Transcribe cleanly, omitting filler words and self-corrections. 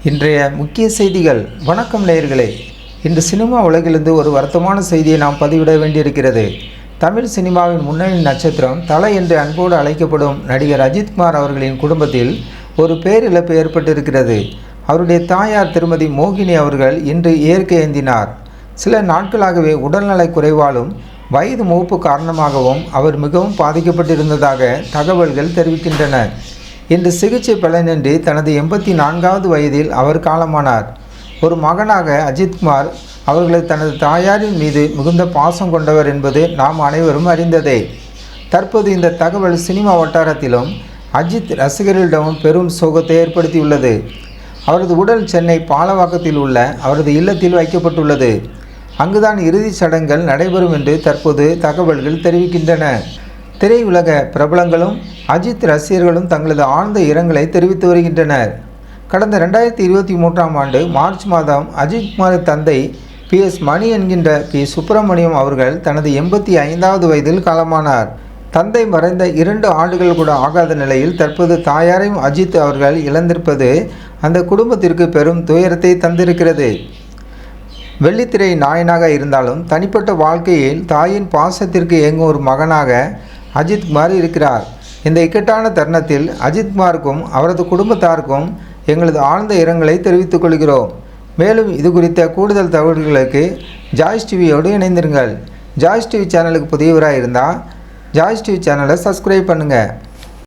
இன்றைய முக்கிய செய்திகள். வணக்கம் நேயர்களே. இன்று சினிமா உலகிலிருந்து ஒரு வருத்தமான செய்தியை நாம் பதிவிட வேண்டியிருக்கிறது. தமிழ் சினிமாவின் முன்னணி நட்சத்திரம் தலை என்று அன்போடு அழைக்கப்படும் நடிகர் அஜித்குமார் அவர்களின் குடும்பத்தில் ஒரு பேரிழப்பு ஏற்பட்டிருக்கிறது. அவருடைய தாயார் திருமதி மோகினி அவர்கள் இன்று இயற்கை ஏந்தினார். சில நாட்களாகவே உடல்நலை குறைவாலும் வயது மூப்பு காரணமாகவும் அவர் மிகவும் பாதிக்கப்பட்டிருந்ததாக தகவல்கள் தெரிவிக்கின்றன. இன்று சிகிச்சை பலனின்றி தனது 84வது வயதில் அவர் காலமானார். ஒரு மகனாக அஜித்குமார் அவர்களது தனது தாயாரின் மீது மிகுந்த பாசம் கொண்டவர் என்பது நாம் அனைவரும் அறிந்ததே. தற்போது இந்த தகவல் சினிமா வட்டாரத்திலும் அஜித் ரசிகர்களிடமும் பெரும் சோகத்தை ஏற்படுத்தியுள்ளது. அவரது உடல் சென்னை பாலவாக்கத்தில் உள்ள அவரது இல்லத்தில் வைக்கப்பட்டுள்ளது. அங்குதான் இறுதிச் சடங்குகள் நடைபெறும் என்று தற்போது தகவல்கள் தெரிவிக்கின்றன. திரையுலக பிரபலங்களும் அஜித் ரசிகர்களும் தங்களது ஆழ்ந்த இரங்கலை தெரிவித்து வருகின்றனர். கடந்த 2023ஆம் ஆண்டு மார்ச் மாதம் அஜித்குமாரின் தந்தை PS மணி என்கின்ற P சுப்பிரமணியம் அவர்கள் தனது 85வது வயதில் காலமானார். தந்தை மறைந்த 2 ஆண்டுகள் கூட ஆகாத நிலையில் தற்போது தாயாரையும் அஜித் அவர்கள் இழந்திருப்பது அந்த குடும்பத்திற்கு பெரும் துயரத்தை தந்திருக்கிறது. வெள்ளித்திரை நாயனாக இருந்தாலும் தனிப்பட்ட வாழ்க்கையில் தாயின் பாசத்திற்கு ஏங்கும் ஒரு மகனாக அஜித்குமார் இருக்கிறார். இந்த இக்கட்டான தருணத்தில் அஜித்குமாருக்கும் அவரது குடும்பத்தாருக்கும் எங்களது ஆழ்ந்த இரங்கலை தெரிவித்துக் கொள்கிறோம். மேலும் இது குறித்த கூடுதல் தகவல்களுக்கு ஜாய்ஸ் டிவியோடு இணைந்திருங்கள். ஜாய்ஸ் டிவி சேனலுக்கு புதியவராக இருந்தால் ஜாய்ஸ் டிவி சேனலை சப்ஸ்கிரைப் பண்ணுங்கள்.